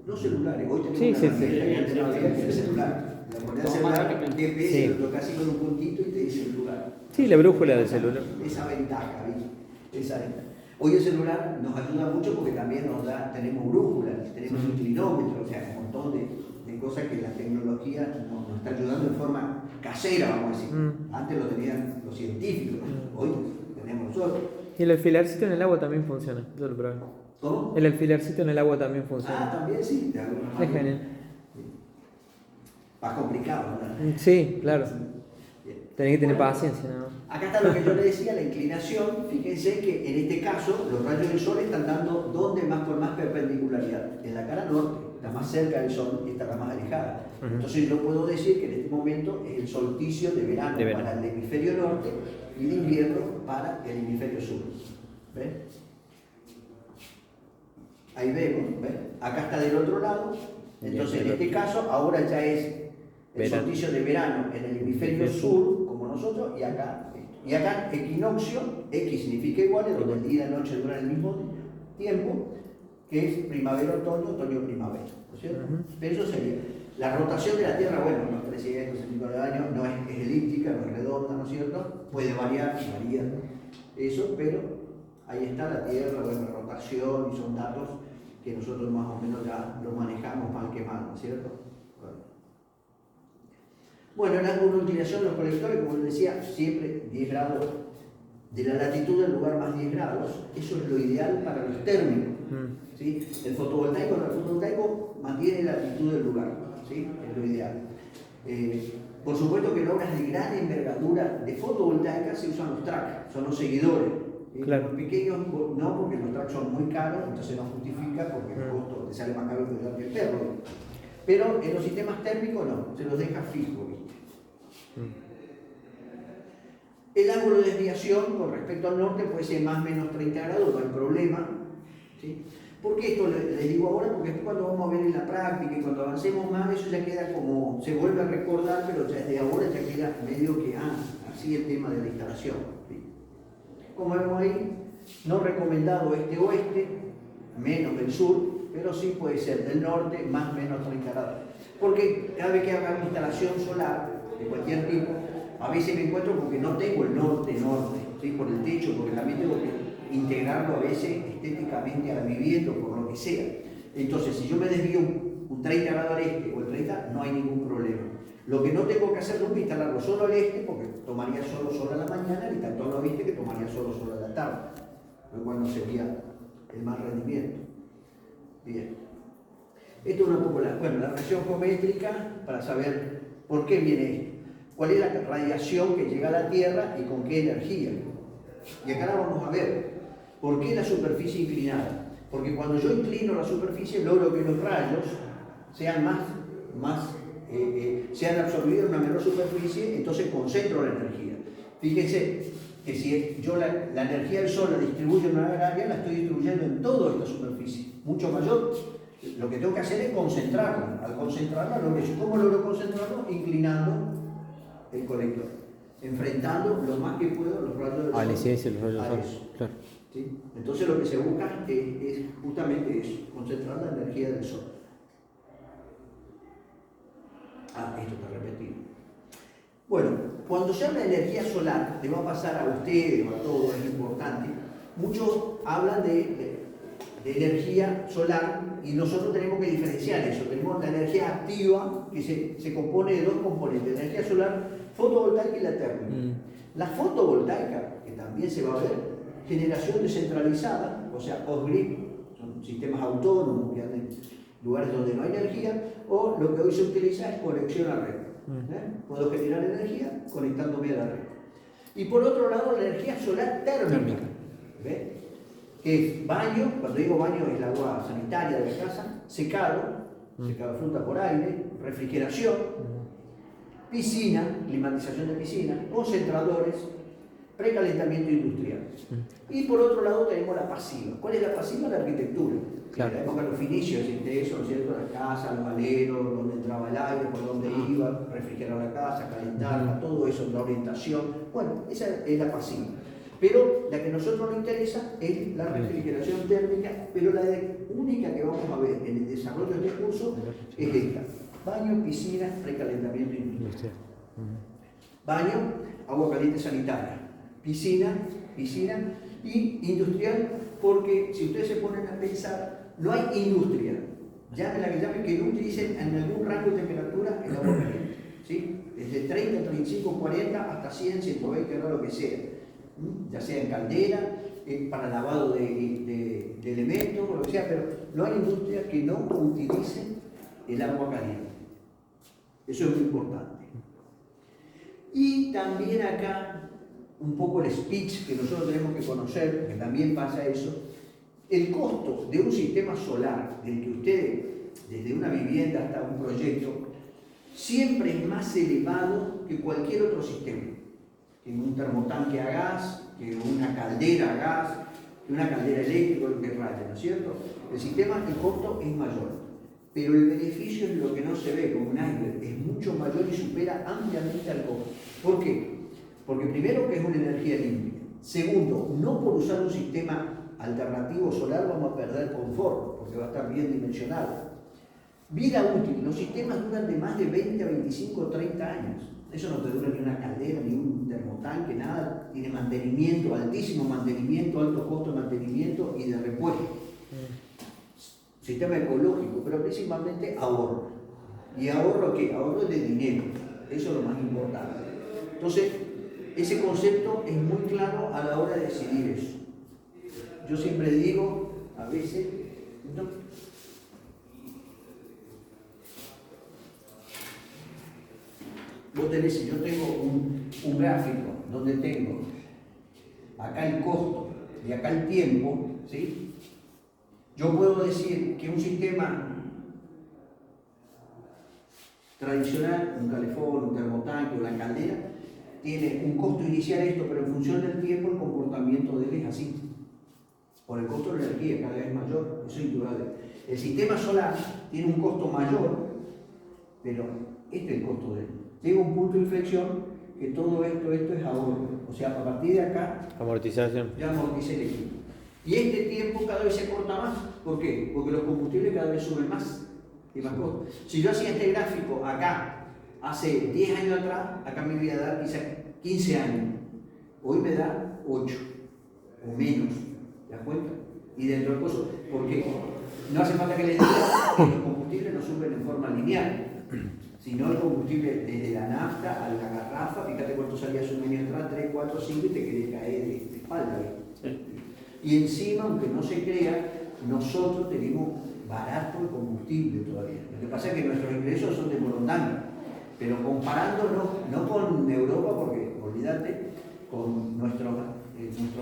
Los celulares. Hoy tenemos Sí, una herramienta que es el celular. La moneda celular, un GPS, lo tocas así con un puntito y te dice el lugar. Sí, la brújula del celular. Esa ventaja, ¿viste? Esa ventaja. Hoy el celular nos ayuda mucho porque también tenemos brújulas, tenemos inclinómetros, o sea, un montón de cosas que la tecnología nos está ayudando de forma casera, vamos a decir. Antes lo tenían los científicos, hoy tenemos nosotros. Y el alfilercito en el agua también funciona, yo lo probé. ¿Cómo? El alfilercito en el agua también funciona. También sí, de alguna Es manera. genial. Más complicado, ¿verdad? Sí, claro. Bien. Tenés que tener Bueno, paciencia, ¿no? acá está lo que yo le decía, la inclinación. Fíjense que en este caso los rayos del sol están dando ¿dónde? Más con más perpendicularidad. En la cara norte, está más cerca del sol y está la más alejada. Ujú. Entonces yo puedo decir que en este momento es el solsticio de verano, De verano. para el hemisferio norte y de invierno para el hemisferio sur. ¿Ven? Ahí vemos, ¿ven? Acá está del otro lado. Entonces en este caso ahora ya es el Verano. solsticio de verano en el hemisferio sur, como nosotros, y acá esto. Y acá equinoccio, X significa igual, es donde el día y la noche duran el mismo tiempo, que es primavera, otoño, otoño, primavera. ¿No es cierto? Ujú. Pero eso sería. La rotación de la Tierra, bueno, unos 365 años, no es elíptica, no es redonda, ¿no es cierto? Puede variar, varía eso, pero ahí está la Tierra, bueno, rotación, y son datos que nosotros más o menos ya lo manejamos mal que mal, ¿no es cierto? Bueno, en ángulo de inclinación de los colectores, como les decía, siempre 10 grados de la latitud del lugar más 10 grados, eso es lo ideal para los térmicos. ¿Sí? El fotovoltaico mantiene la latitud del lugar, ¿sí? Es lo ideal. Por supuesto que en obras de gran envergadura de fotovoltaica se usan los tracks, son los seguidores. Claro. Los pequeños no, porque los tracks son muy caros, entonces no justifica porque el costo te sale más caro que el perro. Pero en los sistemas térmicos no, se los deja fijo, ¿viste? El ángulo de desviación con respecto al norte puede ser más o menos 30 grados, no hay problema. ¿Sí? ¿Por qué esto les digo ahora? Porque después cuando vamos a ver en la práctica y cuando avancemos más, eso ya queda como, se vuelve a recordar, pero ya desde ahora ya queda medio que, así el tema de la instalación. ¿Sí? Como vemos ahí, no recomendado este-oeste, menos del sur, pero sí puede ser del norte, más o menos 30 grados. Porque cada vez que haga una instalación solar, de cualquier tipo, a veces me encuentro porque no tengo el norte-norte, ¿sí? Por el techo, porque también tengo que integrarlo a veces estéticamente a la vivienda, por lo que sea. Entonces, si yo me desvío un 30 grados al este o el 30, no hay ningún problema. Lo que no tengo que hacer nunca es instalarlo solo al este, porque tomaría sol a la mañana, y tanto lo viste que tomaría sol a la tarde, lo cual no sería el más rendimiento. Bien. Esto es una poco la reacción geométrica para saber por qué viene esto. ¿Cuál es la radiación que llega a la Tierra y con qué energía? Y acá la vamos a ver. ¿Por qué la superficie inclinada? Porque cuando yo inclino la superficie logro que los rayos sean sean absorbidos en una menor superficie, entonces concentro la energía. Fíjense que si yo la energía del Sol la distribuyo en una área, la estoy distribuyendo en toda esta superficie, mucho mayor. Lo que tengo que hacer es concentrarla. Al concentrarla, ¿cómo logro concentrarlo? Inclinando el colector, enfrentando lo más que puedo los rayos del Sol. Sí, los rayos a del eso. sol. Claro. ¿Sí? Entonces lo que se busca es justamente eso, concentrar la energía del Sol. Esto está repetido. Bueno, cuando se habla de energía solar, le va a pasar a ustedes o a todos, es importante, muchos hablan de energía solar y nosotros tenemos que diferenciar eso. Tenemos la energía activa que se compone de dos componentes, la energía solar fotovoltaica y la térmica. La fotovoltaica, que también se va a ver, generación descentralizada, o sea, off-grid, son sistemas autónomos que andan en lugares donde no hay energía, o lo que hoy se utiliza es conexión a red. Puedo generar energía conectándome a la red. Y por otro lado, la energía solar térmica. ¿Ves? Que es baño, cuando digo baño es el agua sanitaria de la casa, secado de fruta por aire, refrigeración, piscina, climatización de piscina, concentradores, precalentamiento industrial. Y por otro lado tenemos la pasiva. ¿Cuál es la pasiva? La arquitectura. Claro. En la época de los finicios existe eso, ¿no es cierto? La casa, los aleros, donde entraba el aire, por donde iba, refrigerar la casa, calentarla, todo eso, la orientación. Bueno, esa es la pasiva. Pero la que a nosotros nos interesa es la refrigeración térmica, pero la única que vamos a ver en el desarrollo de este curso es esta. Baño, piscina, precalentamiento industrial. Baño, agua caliente sanitaria. Piscina y industrial, porque si ustedes se ponen a pensar, no hay industria. Llamen la que llamen, que no utilicen en algún rango de temperatura el agua caliente. ¿Sí? Desde 30, 35, 40 hasta 100, 120 grados, lo que sea. ya sea en caldera, para lavado de elementos, o lo que sea, pero no hay industria que no utilice el agua caliente. Eso es muy importante. Y también acá, un poco el speech que nosotros tenemos que conocer, que también pasa eso, el costo de un sistema solar, del que usted, desde una vivienda hasta un proyecto, siempre es más elevado que cualquier otro sistema. Que un termotanque a gas, que una caldera a gas, que una caldera eléctrica, lo que raya, ¿no es cierto? El sistema, el costo es mayor. Pero el beneficio es lo que no se ve como un iceberg, es mucho mayor y supera ampliamente al costo. ¿Por qué? Porque primero que es una energía limpia. Segundo, no por usar un sistema alternativo solar vamos a perder confort, porque va a estar bien dimensionado. Vida útil, los sistemas duran de más de 20 a 25 o 30 años. Eso no te dura ni una caldera, ni un termotanque, nada. Tiene mantenimiento, altísimo mantenimiento, alto costo de mantenimiento y de repuesto. Sistema ecológico, pero principalmente ahorro. ¿Y ahorro qué? Ahorro de dinero. Eso es lo más importante. Entonces, ese concepto es muy claro a la hora de decidir eso. Yo siempre digo, a veces, ¿no? Vos tenés, si yo tengo un gráfico donde tengo acá el costo y acá el tiempo, ¿sí? Yo puedo decir que un sistema tradicional, un calefón, un termotanque, una caldera, tiene un costo inicial esto, pero en función del tiempo el comportamiento de él es así. Por el costo de la energía cada vez mayor, eso es indudable. El sistema solar tiene un costo mayor, pero este es el costo de él. Llega un punto de inflexión que todo esto es ahorro. O sea, a partir de acá, Amortización. ya amortiza el equipo. Y este tiempo cada vez se corta más. ¿Por qué? Porque los combustibles cada vez suben más y más costo. Si yo hacía este gráfico acá hace 10 años atrás, acá me voy a dar quizás 15 años. Hoy me da 8 o menos. ¿Te das cuenta? Y dentro del costo. Porque no hace falta que les diga que los combustibles no suben en forma lineal. Sino el combustible desde la nafta a la garrafa, fíjate cuánto salía hace un año atrás, 3, 4, 5 y te querés caer de espalda. Y encima, aunque no se crea, nosotros tenemos barato el combustible todavía. Lo que pasa es que nuestros ingresos son de Morondanga, pero comparándonos, no con Europa, porque olvídate, con nuestros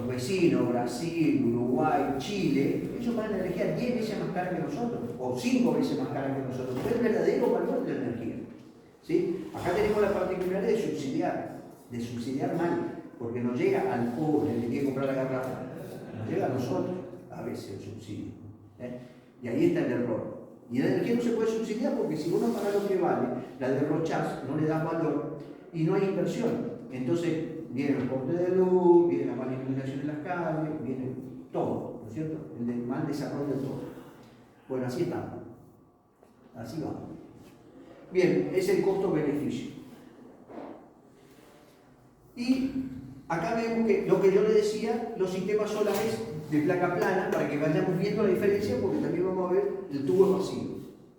vecinos, Brasil, Uruguay, Chile, ellos pagan la energía 10 veces más cara que nosotros, o 5 veces más cara que nosotros. Es el verdadero valor de la energía. ¿Sí? Acá tenemos la particularidad de subsidiar mal, porque nos llega al pobre, el que quiere comprar la garrafa, nos llega a nosotros a veces el subsidio. Y ahí está el error. Y la energía no se puede subsidiar porque si uno paga lo que vale, la derrochás, no le das valor y no hay inversión. Entonces vienen los cortes de luz, viene la mala iluminación en las calles, viene todo, ¿no es cierto? El mal desarrollo de todo. Bueno, así estamos. Así vamos. Bien, es el costo-beneficio. Y acá vemos que lo que yo le decía, los sistemas solares de placa plana, para que vayamos viendo la diferencia, porque también vamos a ver el tubo vacío.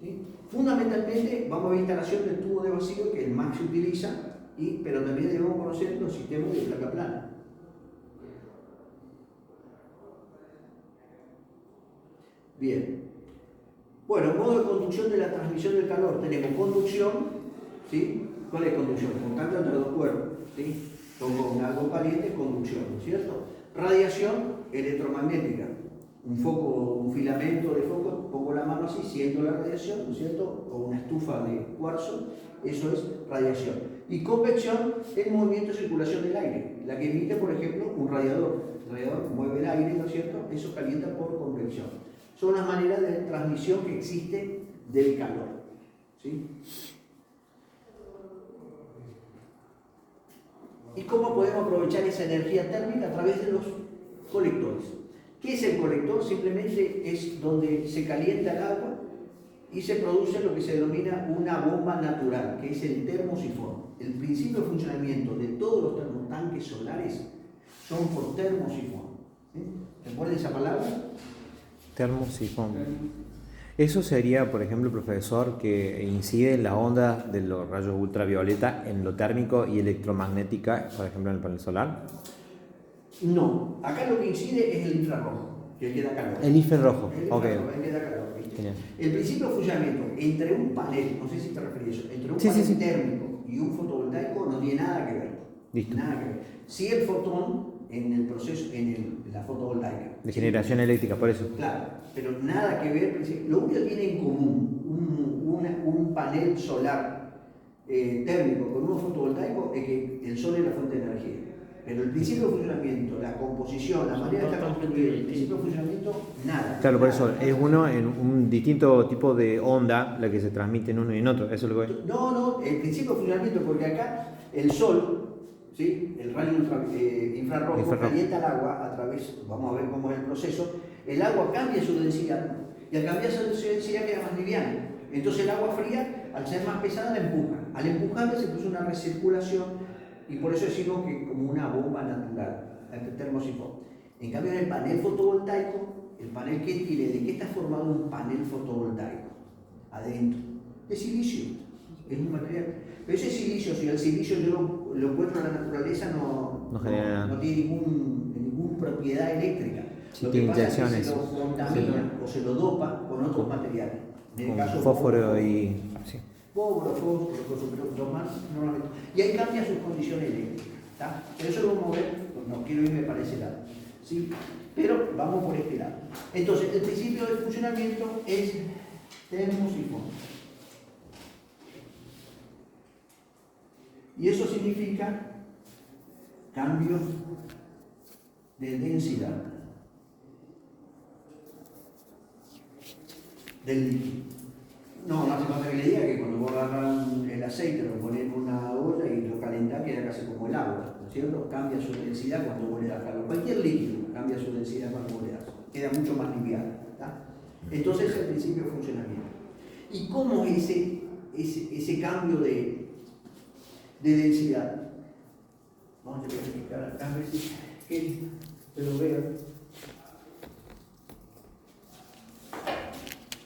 ¿Sí? Fundamentalmente vamos a ver instalación del tubo de vacío, que es el más se utiliza, pero también debemos conocer los sistemas de placa plana. Bien. Bueno, modo de conducción de la transmisión del calor. Tenemos conducción, ¿sí? ¿Cuál es conducción? Contacto entre dos cuerpos, ¿sí? Con algo caliente, conducción, ¿no es cierto? Radiación electromagnética. Un foco, un filamento de foco, pongo la mano así, siento la radiación, ¿no es cierto? O una estufa de cuarzo, eso es radiación. Y convección es movimiento de circulación del aire. La que emite, por ejemplo, un radiador. El radiador mueve el aire, ¿no es cierto? Eso calienta por convección. Son las maneras de transmisión que existe del calor. ¿Sí? ¿Y cómo podemos aprovechar esa energía térmica? A través de los colectores. ¿Qué es el colector? Simplemente es donde se calienta el agua y se produce lo que se denomina una bomba natural, que es el termosifón. El principio de funcionamiento de todos los termotanques solares son por termosifón. ¿Sí? ¿Recuerden esa palabra? Termosifón. Eso sería, por ejemplo, profesor, que incide en la onda de los rayos ultravioleta en lo térmico y electromagnética, por ejemplo, en el panel solar. No, acá lo que incide es el infrarrojo, que queda calor. El infrarrojo, El ok. infrarrojo, que queda calor, ¿viste? Genial. El principio de funcionamiento entre un panel, no sé si te refieres a eso, entre un Sí, panel sí, sí. térmico y un fotovoltaico no tiene nada que ver. Listo. Nada que ver. Sí el fotón en el proceso, la fotovoltaica. De generación eléctrica, por eso. Claro, pero nada que ver. Lo único que tiene en común un panel solar térmico con uno fotovoltaico es que el sol es la fuente de energía. Pero el principio de funcionamiento, la composición, la manera de estar construido, el principio de funcionamiento, nada. Claro, por eso es uno en un distinto tipo de onda la que se transmite en uno y en otro. Eso es lo que. No, el principio de funcionamiento, porque acá el sol, ¿sí? El rayo infrarrojo calienta el agua a través, vamos a ver cómo es el proceso, el agua cambia su densidad y al cambiar su densidad queda más liviana. Entonces el agua fría, al ser más pesada, la empuja. Al empujarla se produce una recirculación y por eso decimos que como una bomba natural, el termosifón. En cambio en el panel fotovoltaico, el panel que tiene, ¿de qué está formado un panel fotovoltaico? Adentro, de silicio, es un material. Pero ese silicio, si el silicio yo lo encuentro en la naturaleza, no tiene ninguna propiedad eléctrica. Sí, Lo que tiene pasa es que inyecciones. se lo contamina o se lo dopa con otros materiales. En el caso Fósforo y. Sí. fósforo, pero más normalmente. Y ahí cambia sus condiciones eléctricas. ¿Tá? Pero eso lo vamos a ver, no quiero irme para ese lado. ¿Sí? Pero vamos por este lado. Entonces, el principio de funcionamiento es termosifón. Y eso significa cambio de densidad del líquido. No hace falta que le diga que cuando vos agarras el aceite, lo pones en una olla y lo calentás, queda casi como el agua, ¿no es cierto? Cambia su densidad cuando vos le das calor. Cualquier líquido cambia su densidad cuando vos le das. Queda mucho más liviano. ¿Tá? Entonces es el principio de funcionamiento. ¿Y cómo es ese cambio de densidad? Vamos a verificar acá a ver si se lo veo.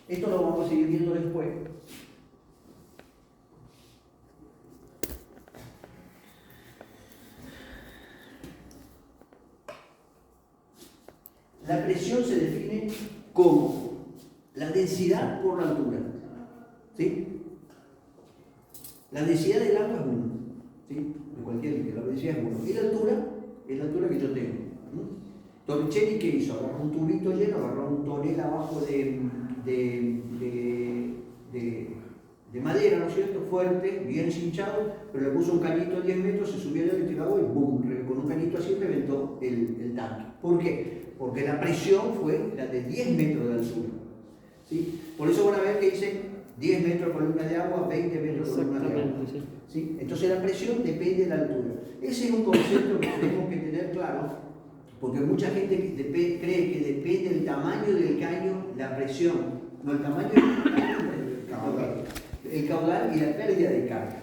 Esto lo vamos a seguir viendo después. La presión se define como la densidad por la altura. ¿Sí? La densidad del agua es 1. ¿Sí? De cualquier líquido, la densidad es 1. Y la altura es la altura que yo tengo. Torricelli, ¿qué hizo? Agarró un tubito lleno, agarró un tonel abajo de madera, ¿no es cierto? Fuerte, bien cinchado, pero le puso un cañito de 10 metros, se subió el ventilador y ¡bum! Con un cañito así reventó el tanque. ¿Por qué? Porque la presión fue la de 10 metros de altura. ¿Sí? Por eso van a ver que dice 10 metros columna de agua, 20 metros columna de agua. ¿Sí? Entonces la presión depende de la altura. Ese es un concepto que tenemos que tener claro, porque mucha gente cree que depende del tamaño del caño la presión. No, el tamaño del caño, el caudal y la pérdida de carga.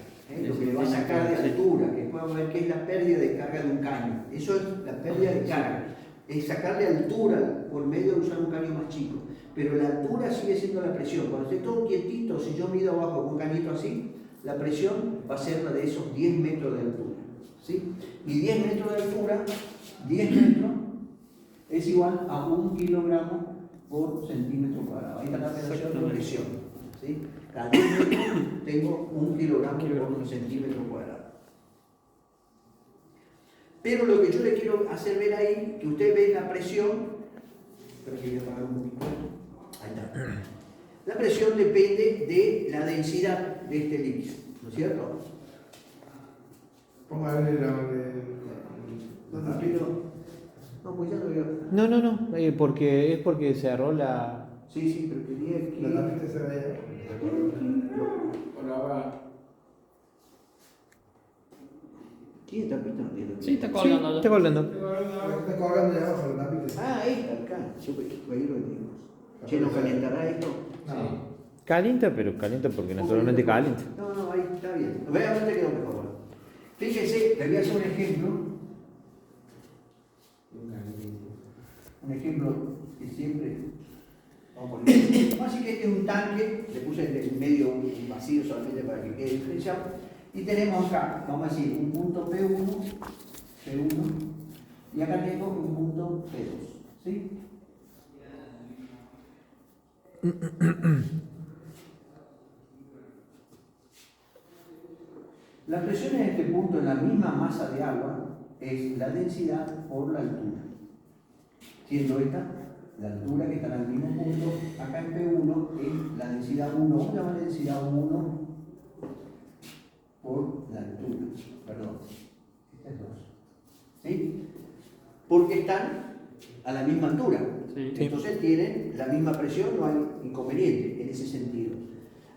Lo que le va a sacar de altura, que podemos ver que es la pérdida de carga de un caño. Eso es la pérdida de carga. Es sacarle altura por medio de usar un caño más chico. Pero la altura sigue siendo la presión. Cuando esté todo quietito, si yo mido abajo con un cañito así, la presión va a ser la de esos 10 metros de altura. ¿Sí? Y 10 metros de altura, 10 metros es igual a 1 kilogramo por centímetro cuadrado. Ahí está la relación de presión. ¿Sí? Cada 10 metros tengo 1 kilogramo por centímetro cuadrado. Pero lo que yo le quiero hacer ver ahí, que usted ve la presión, espero que voy a apagar un poquito. Ahí está. La presión depende de la densidad de este líquido, ¿no es cierto? Ponga el No, pues ya lo veo. No, porque se cerró la. Sí, pero quería que... La tapita se ve. ¿Tiene tapita o no tiene tapita? Sí, está colgando. Sí, está colgando. Está colgando ya abajo la tapita. Ah, ahí está, acá. Yo ahí lo digo. ¿Che, no calentará esto? No. Calienta, pero calienta porque naturalmente calienta. No, ahí está bien. Vean dónde quedó mejor. Fíjense, le voy a hacer un ejemplo. Un ejemplo que siempre vamos a poner. Así que este es un tanque, le puse en el medio un vacío solamente para que quede diferenciado. Y tenemos acá, vamos a decir, un punto P1, y acá tengo un punto P2. ¿Sí? La presión en este punto en la misma masa de agua es la densidad por la altura. Siendo esta la altura que está en el mismo punto, acá en P1 es la densidad 1, vamos a llamar densidad 1 por la altura. Perdón, esta es 2. ¿Sí? Porque están a la misma altura. Sí. Entonces tienen la misma presión, no hay inconveniente en ese sentido.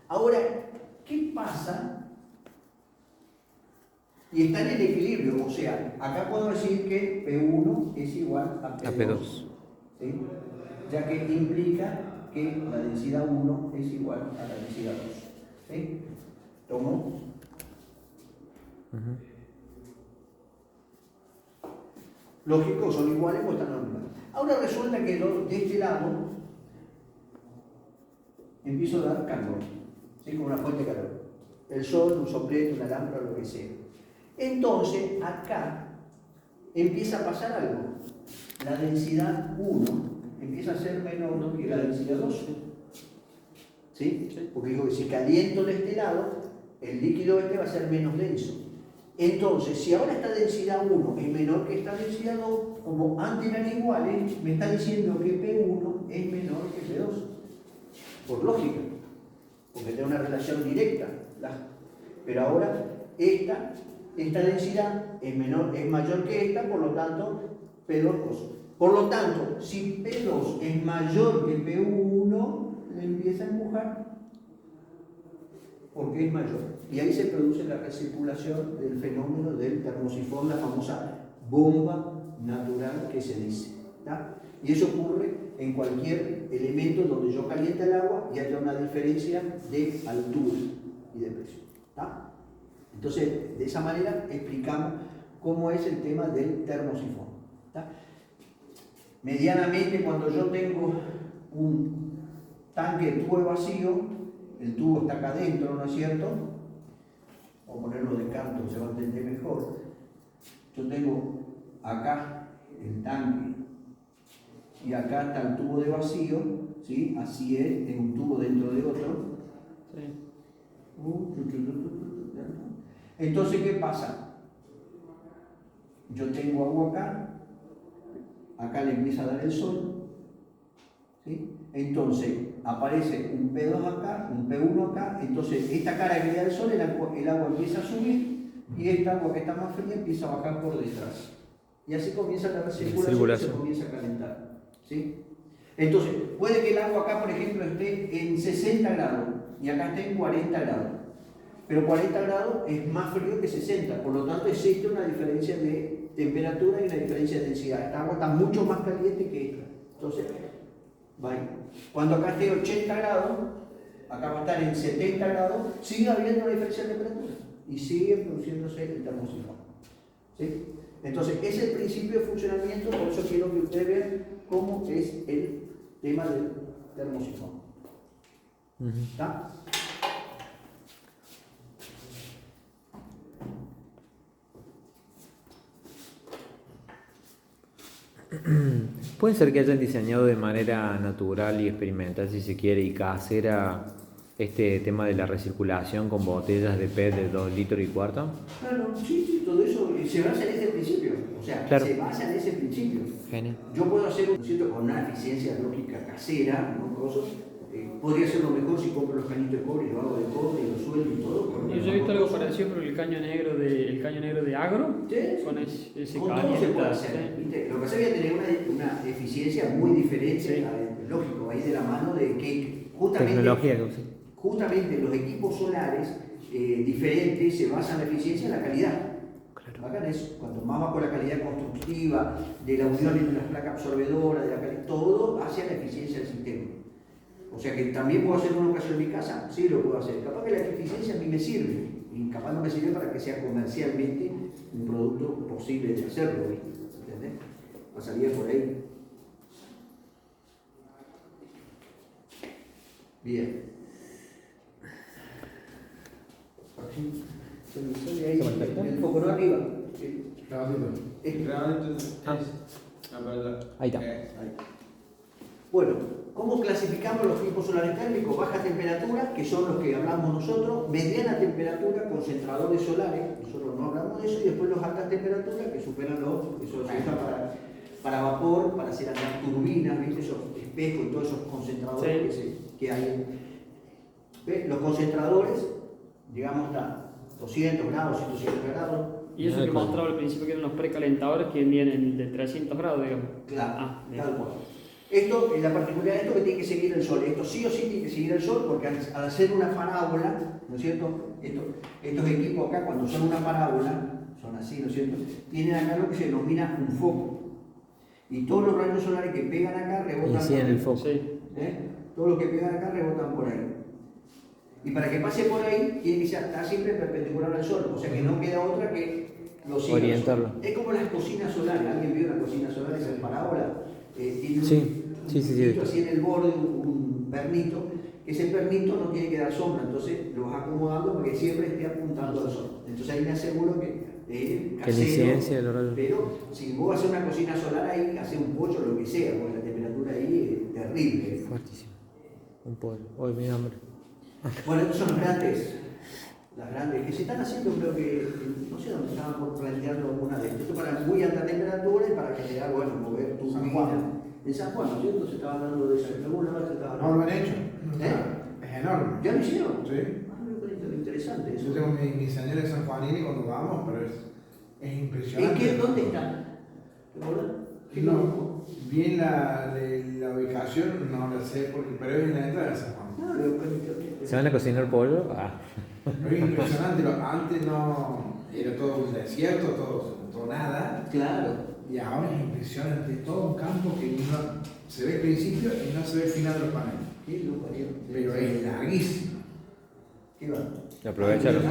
Ahora, ¿qué pasa? Y está en el equilibrio, o sea, acá puedo decir que P1 es igual a P2. ¿Sí? Ya que implica que la densidad 1 es igual a la densidad 2. ¿Sí? Tomo. Lógico, son iguales o están a la misma. Ahora resulta que de este lado empiezo a dar calor, ¿sí? Como una fuente de calor. El sol, un soplete, una lámpara, lo que sea. Entonces, acá empieza a pasar algo. La densidad 1 empieza a ser menor que la densidad 2. ¿Sí? Porque digo que si caliento de este lado, el líquido este va a ser menos denso. Entonces, si ahora esta densidad 1 es menor que esta densidad 2, como antes eran iguales, me está diciendo que P1 es menor que P2. Por lógica, porque tiene una relación directa. Pero ahora esta densidad es mayor que esta, por lo tanto, P2 cosa. Por lo tanto, si P2 es mayor que P1, le empieza a empujar porque es mayor. Y ahí se produce la recirculación del fenómeno del termosifón, la famosa bomba natural que se dice. ¿Tá? Y eso ocurre en cualquier elemento donde yo caliente el agua y haya una diferencia de altura y de presión. ¿Tá? Entonces, de esa manera explicamos cómo es el tema del termosifón. ¿Tá? Medianamente, cuando yo tengo un tanque de tubo vacío, el tubo está acá adentro, ¿no es cierto? Vamos a ponerlo de canto, se va a entender mejor. Yo tengo acá el tanque y acá está el tubo de vacío, ¿sí? Así es un tubo dentro de otro. Sí. Entonces, ¿qué pasa? Yo tengo agua acá le empieza a dar el sol, ¿sí? Entonces aparece un P2 acá, un P1 acá, entonces esta cara que le da el sol, el agua empieza a subir y esta agua que está más fría empieza a bajar por detrás. Y así comienza la recirculación y se comienza a calentar. ¿Sí? Entonces, puede que el agua acá, por ejemplo, esté en 60 grados y acá esté en 40 grados. Pero 40 grados es más frío que 60, por lo tanto existe una diferencia de temperatura y una diferencia de densidad. Esta agua está mucho más caliente que esta. Entonces, cuando acá esté 80 grados, acá va a estar en 70 grados, sigue habiendo una diferencia de temperatura y sigue produciéndose el termosifón. ¿Sí? Entonces, ese es el principio de funcionamiento, por eso quiero que ustedes vean cómo es el tema del termosifón. ¿Está? Puede ser que hayan diseñado de manera natural y experimental, si se quiere, y casera este tema de la recirculación con botellas de PET de 2 litros y cuarto. Claro, sí, todo eso se basa en ese principio. O sea, claro, se basa en ese principio. Genial. Yo puedo hacer un sitio con una eficiencia lógica casera, ¿no? Cosas, podría hacerlo mejor si compro los cañitos de cobre y lo hago de cobre y lo sueldo y todo. Yo he visto algo parecido, pero el caño negro de agro, ¿sí? con ese Con caño. todo se puede hacer. ¿Viste? Lo que pasa es que voy a tener una eficiencia muy diferente, sí. Lógico, ahí de la mano de que justamente los equipos solares diferentes se basan en la eficiencia en la calidad. Claro. Bacán es, cuanto más bajo la calidad constructiva, de la unión entre las placas absorbedoras, de la calidad, todo hacia la eficiencia del sistema. O sea que también puedo hacer una ocasión en mi casa, sí lo puedo hacer. Capaz que la eficiencia a mí me sirve, y capaz no me sirve para que sea comercialmente un producto posible de hacerlo, ¿entendés? Pasaría por ahí. Bien. Ahí, el foco no arriba. Ratito. Ahí está. Bueno, ¿cómo clasificamos los tipos solares térmicos? Baja temperatura, que son los que hablamos nosotros, mediana temperatura, concentradores solares, nosotros no hablamos de eso, y después los altas temperaturas que superan los, eso se usa para vapor, para hacer andar turbinas, ¿viste? Esos espejos y todos esos concentradores que hay. ¿Ves? Los concentradores, digamos, hasta 200 grados, 150 grados. Y eso que mostraba al principio que eran los precalentadores que vienen de 300 grados, digamos. Claro, bien. tal cual. Esto, la particularidad de esto que tiene que seguir el sol. Esto sí o sí tiene que seguir el sol porque al hacer una parábola, ¿no es cierto? Estos equipos acá, cuando son una parábola, son así, ¿no es cierto? Tienen acá lo que se denomina un foco. Y todos los rayos solares que pegan acá rebotan Y sí, por en el ahí. foco. Sí. Todos los que pegan acá rebotan por ahí. Y para que pase por ahí, tiene que estar siempre perpendicular al sol. O sea que no queda otra que lo siga. Orientarlo. Es como las cocinas solares. ¿Alguien vio una cocina solar? Esa parábola. Tiene Sí. un así en el borde, un pernito. Ese pernito no tiene que dar sombra, entonces lo vas acomodando para que siempre esté apuntando al sol. Entonces ahí me aseguro que Que la incidencia de los rayos. pero si vos haces una cocina solar ahí, haces un pollo, lo que sea, porque la temperatura ahí es terrible. Fuertísimo. Un pollo. Hoy me da hambre. Bueno, estos son los grandes, las grandes que se están haciendo, creo que, no sé dónde estaban por planteando alguna de estas. Esto para muy alta temperatura y para generar, bueno, mover tu San Juan. En San Juan, ¿no es cierto? Se estaba hablando de eso, en alguna vez se estaba No lo hablando. han hecho. Es enorme. ¿Ya lo hicieron? Sí. Ah, me interesante eso. Yo tengo mi señal de San Juanini cuando vamos, pero es ¿En impresionante. qué? ¿Dónde está? ¿Te acuerdas? ¿Qué No, grupo? bien la ubicación no la sé, pero es en la entrada de San Juan. No, lo busqué en internet. ¿Se van a cocinar pollo? Ah. Pero es impresionante, antes no era todo un desierto, todo nada, Claro. y ahora es impresionante, todo un campo que no, se ve el principio y no se ve el final de los paneles, ¿Qué lo parió? pero es larguísimo. ¿Qué va? Lo aprovecharon.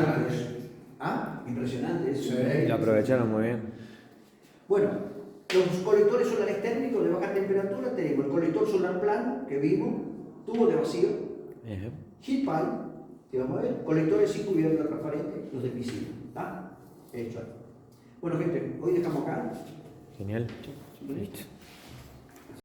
Ah, impresionante eso. Sí. Lo aprovecharon muy bien. Bueno, los colectores solares térmicos de baja temperatura tenemos el colector solar plano, que vimos, tubo de vacío, Ejé. heat pipe, que vamos a ver, colectores sin cubierta transparente, los de piscina. ¿Está? Hecho ahí. Bueno, gente, hoy dejamos acá. Genial. Listo.